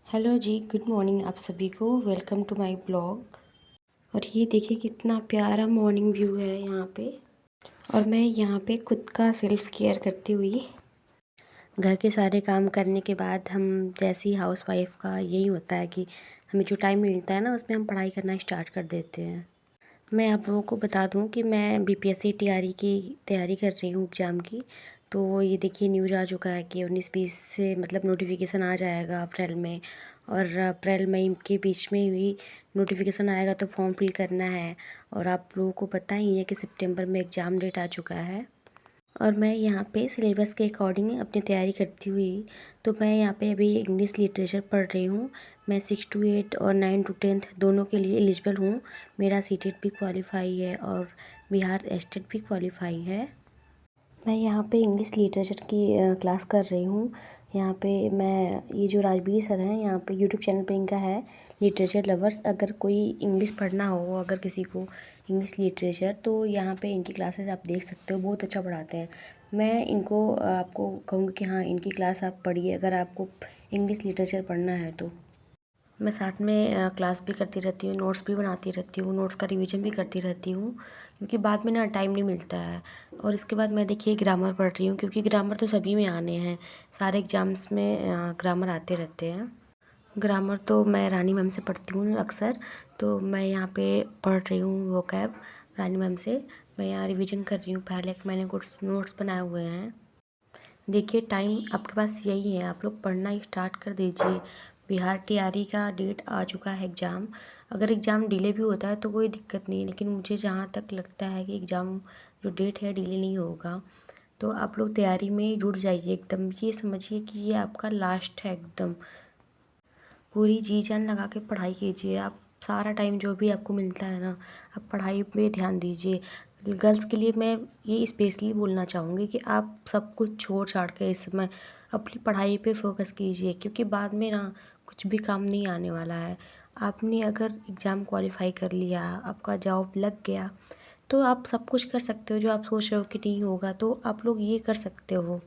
Hello जी, good morning आप सभी को। Welcome to my blog. और ये देखिए कितना प्यारा मॉर्निंग व्यू है यहाँ पे। और मैं यहाँ पे खुद का सेल्फ केयर करती हुई घर के सारे काम करने के बाद हम जैसी हाउस वाइफ का यही होता है कि हमें जो टाइम मिलता है ना उसमें हम पढ़ाई करना स्टार्ट कर देते हैं। मैं आप लोगों को बता दूं कि मैं बीपीएससी टीआरई की तैयारी कर रही हूँ एग्ज़ाम की। तो ये देखिए न्यूज़ आ चुका है कि 19-20 से मतलब नोटिफिकेशन आ जाएगा अप्रैल में। और अप्रैल मई के बीच में भी नोटिफिकेशन आएगा तो फॉर्म फिल करना है। और आप लोगों को पता ही है कि सितंबर में एग्ज़ाम डेट आ चुका है। और मैं यहाँ पे सिलेबस के अकॉर्डिंग अपनी तैयारी करती हुई तो मैं यहाँ पे अभी इंग्लिश लिटरेचर पढ़ रही हूँ। मैं 6 to 8 और 9 to 10 दोनों के लिए एलिजिबल हूँ। मेरा सीटेट भी क्वालिफाई है और बिहार एस्टेट भी क्वालिफाई है। मैं यहाँ पे इंग्लिश लिटरेचर की क्लास कर रही हूँ। यहाँ पे मैं ये जो राजवीर सर हैं यहाँ पे यूट्यूब चैनल पे इनका है लिटरेचर लवर्स। अगर कोई इंग्लिश पढ़ना हो, अगर किसी को इंग्लिश लिटरेचर, तो यहाँ पे इनकी क्लासेस आप देख सकते हो, बहुत अच्छा पढ़ाते हैं। मैं इनको आपको कहूँगी कि हाँ इनकी क्लास आप पढ़िए अगर आपको इंग्लिश लिटरेचर पढ़ना है तो। मैं साथ में क्लास भी करती रहती हूँ, नोट्स भी बनाती रहती हूँ, नोट्स का रिवीजन भी करती रहती हूँ क्योंकि बाद में ना टाइम नहीं मिलता है। और इसके बाद मैं देखिए ग्रामर पढ़ रही हूँ क्योंकि ग्रामर तो सभी में आने हैं, सारे एग्ज़ाम्स में ग्रामर आते रहते हैं। ग्रामर तो मैं रानी मैम से पढ़ती हूँ अक्सर। तो मैं यहाँ पे पढ़ रही हूँ वोकैब रानी मैम से। मैं यहाँ रिवीजन कर रही हूँ, पहले मैंने कुछ नोट्स बनाए हुए हैं। देखिए टाइम आपके पास यही है, आप लोग पढ़ना स्टार्ट कर दीजिए। बिहार टीआरई का डेट आ चुका है एग्ज़ाम। अगर एग्ज़ाम डिले भी होता है तो कोई दिक्कत नहीं है, लेकिन मुझे जहाँ तक लगता है कि एग्ज़ाम जो डेट है डिले नहीं होगा। तो आप लोग तैयारी में जुट जाइए एकदम। ये समझिए कि ये आपका लास्ट है एकदम। पूरी जी जान लगा के पढ़ाई कीजिए। आप सारा टाइम जो भी आपको मिलता है ना, आप पढ़ाई पे ध्यान दीजिए। गर्ल्स के लिए मैं ये स्पेशली बोलना चाहूँगी कि आप सब कुछ छोड़ छाड़ के इस समय अपनी पढ़ाई पे फोकस कीजिए क्योंकि बाद में ना कुछ भी काम नहीं आने वाला है। आपने अगर एग्ज़ाम क्वालिफाई कर लिया, आपका जॉब लग गया, तो आप सब कुछ कर सकते हो जो आप सोच रहे हो कि नहीं होगा, तो आप लोग ये कर सकते हो।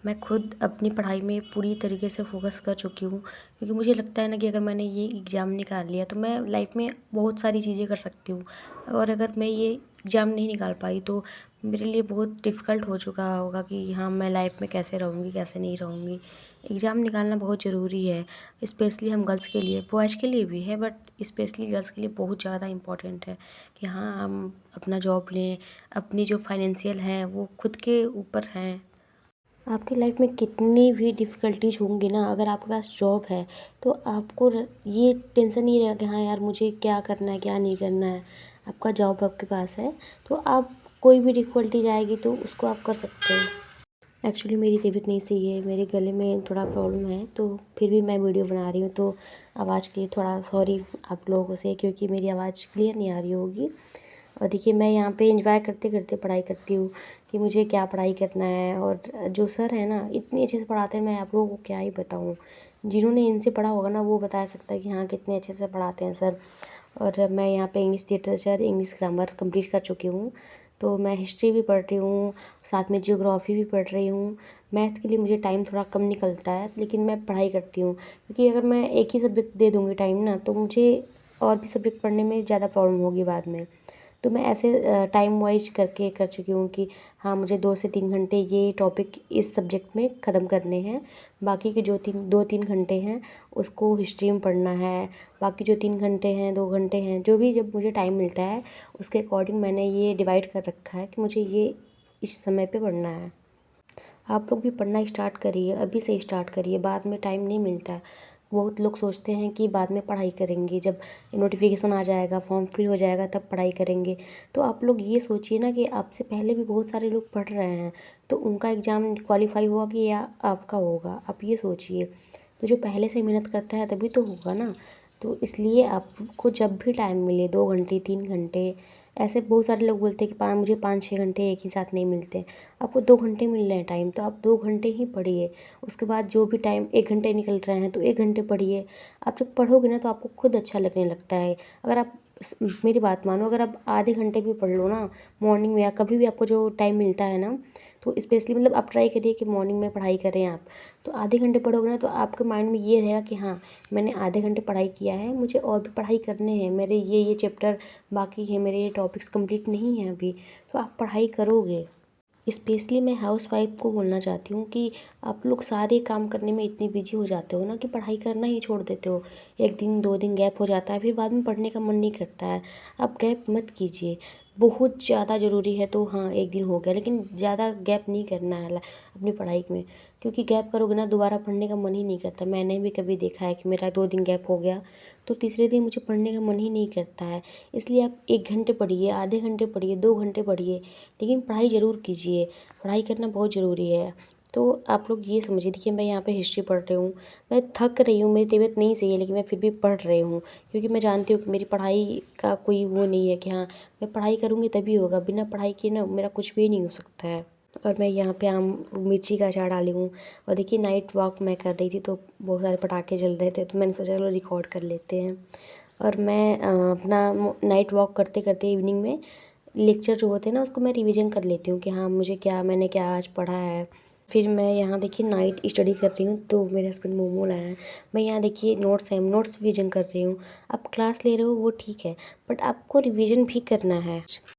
मैं खुद अपनी पढ़ाई में पूरी तरीके से फ़ोकस कर चुकी हूँ क्योंकि मुझे लगता है ना कि अगर मैंने ये एग्ज़ाम निकाल लिया तो मैं लाइफ में बहुत सारी चीज़ें कर सकती हूँ। और अगर मैं ये एग्ज़ाम नहीं निकाल पाई तो मेरे लिए बहुत डिफ़िकल्ट हो चुका होगा कि हाँ मैं लाइफ में कैसे रहूँगी कैसे नहीं रहूँगी। एग्ज़ाम निकालना बहुत ज़रूरी है, स्पेशली हम गर्ल्स के लिए, बॉयज़ के लिए भी है बट स्पेशली गर्ल्स के लिए बहुत ज़्यादा इम्पोर्टेंट है कि हाँ हम अपना जॉब लें। अपनी जो फाइनेंशियल हैं वो खुद के ऊपर हैं। आपकी लाइफ में कितनी भी डिफ़िकल्टीज होंगी ना, अगर आपके पास जॉब है तो आपको ये टेंशन नहीं रहेगा कि हाँ यार मुझे क्या करना है क्या नहीं करना है। आपका जॉब आपके पास है तो आप कोई भी डिफ़िकल्टीज आएगी तो उसको आप कर सकते हो। एक्चुअली मेरी तबीयत नहीं सही है, मेरे गले में थोड़ा प्रॉब्लम है, तो फिर भी मैं वीडियो बना रही हूँ। तो आवाज़ के लिए थोड़ा सॉरी आप लोगों से क्योंकि मेरी आवाज़ क्लियर नहीं आ रही होगी। और देखिए मैं यहाँ पे एंजॉय करते करते पढ़ाई करती हूँ कि मुझे क्या पढ़ाई करना है। और जो सर है ना इतनी अच्छे से पढ़ाते हैं, मैं आप लोगों को क्या ही बताऊँ। जिन्होंने इनसे पढ़ा होगा ना वो बता सकता है कि हाँ कितने अच्छे से पढ़ाते हैं सर। और मैं यहाँ पे English literature English grammar complete कर चुकी हूँ। तो मैं हिस्ट्री भी पढ़ रही हूँ, साथ में जियोग्राफी भी पढ़ रही हूँ। मैथ के लिए मुझे टाइम थोड़ा कम निकलता है लेकिन मैं पढ़ाई करती हूँ क्योंकि अगर मैं एक ही सब्जेक्ट दे दूँगी टाइम ना तो मुझे और भी सब्जेक्ट पढ़ने में ज़्यादा प्रॉब्लम होगी बाद में। तो मैं ऐसे टाइम वाइज करके कर चुकी हूँ कि हाँ मुझे 2 से 3 घंटे ये टॉपिक इस सब्जेक्ट में ख़त्म करने हैं। बाकी के जो 2-3 घंटे हैं उसको हिस्ट्री में पढ़ना है। बाकी जो 3 घंटे हैं 2 घंटे हैं जो भी जब मुझे टाइम मिलता है उसके अकॉर्डिंग मैंने ये डिवाइड कर रखा है कि मुझे ये इस समय पे पढ़ना है। आप लोग भी पढ़ना स्टार्ट करिए, अभी से स्टार्ट करिए, बाद में टाइम नहीं मिलता है। बहुत लोग सोचते हैं कि बाद में पढ़ाई करेंगे, जब नोटिफिकेशन आ जाएगा फॉर्म फिल हो जाएगा तब पढ़ाई करेंगे। तो आप लोग ये सोचिए ना कि आपसे पहले भी बहुत सारे लोग पढ़ रहे हैं तो उनका एग्ज़ाम क्वालिफाई हुआ कि या आपका होगा, आप ये सोचिए। तो जो पहले से मेहनत करता है तभी तो होगा ना। तो इसलिए आपको जब भी टाइम मिले 2 घंटे 3 घंटे, ऐसे बहुत सारे लोग बोलते हैं कि मुझे 5-6 घंटे एक ही साथ नहीं मिलते। आपको 2 घंटे मिल रहे हैं टाइम तो आप 2 घंटे ही पढ़िए। उसके बाद जो भी टाइम 1 घंटे निकल रहे हैं तो 1 घंटे पढ़िए। आप जब पढ़ोगे ना तो आपको खुद अच्छा लगने लगता है। अगर आप मेरी बात मानो, अगर आप आधे घंटे भी पढ़ लो ना मॉर्निंग में या कभी भी आपको जो टाइम मिलता है ना, तो स्पेशली मतलब आप ट्राई करिए कि मॉर्निंग में पढ़ाई करें आप। तो आधे घंटे पढ़ोगे ना तो आपके माइंड में ये रहेगा कि हाँ, मैंने आधे घंटे पढ़ाई किया है, मुझे और भी पढ़ाई करने हैं, मेरे ये चैप्टर बाकी है, मेरे ये टॉपिक्स कंप्लीट नहीं हैं अभी। तो आप पढ़ाई करोगे। स्पेशली मैं हाउस वाइफ को बोलना चाहती हूँ कि आप लोग सारे काम करने में इतने बिजी हो जाते हो ना कि पढ़ाई करना ही छोड़ देते हो। 1 दिन 2 दिन गैप हो जाता है, फिर बाद में पढ़ने का मन नहीं करता है। आप गैप मत कीजिए। बहुत ज़्यादा ज़रूरी है तो हाँ, 1 दिन हो गया, लेकिन ज़्यादा गैप नहीं करना है अपनी पढ़ाई में। क्योंकि गैप करोगे ना दोबारा पढ़ने का मन ही नहीं करता। मैंने भी कभी देखा है कि मेरा 2 दिन गैप हो गया तो तीसरे दिन मुझे पढ़ने का मन ही नहीं करता है। इसलिए आप 1 घंटे पढ़िए, आधे घंटे पढ़िए, 2 घंटे पढ़िए, लेकिन पढ़ाई ज़रूर कीजिए। पढ़ाई करना बहुत ज़रूरी है। तो आप लोग ये समझिए, देखिए मैं यहाँ पे हिस्ट्री पढ़ रही हूँ, मैं थक रही हूँ, मेरी तबीयत नहीं सही है, लेकिन मैं फिर भी पढ़ रही हूँ। क्योंकि मैं जानती हूँ कि मेरी पढ़ाई का कोई वो नहीं है कि हाँ, मैं पढ़ाई करूँगी तभी होगा, बिना पढ़ाई किए ना मेरा कुछ भी नहीं हो सकता है। और मैं यहाँ पे आम मिर्ची का अचार डाली हूँ। और देखिए नाइट वॉक मैं कर रही थी तो बहुत सारे पटाखे जल रहे थे, तो मैंने सोचा चलो रिकॉर्ड कर लेते हैं। और मैं अपना नाइट वॉक करते करते इवनिंग में लेक्चर जो होते हैं ना उसको मैं रिवीजन कर लेती हूँ कि हाँ, मैंने क्या आज पढ़ा है। फिर मैं यहाँ देखिए नाइट स्टडी कर रही हूँ तो मेरे हस्बैंड मोमो लाए हैं। मैं यहाँ देखिए नोट्स रिवीजन कर रही हूँ। आप क्लास ले रहे हो वो ठीक है, बट आपको रिवीजन भी करना है।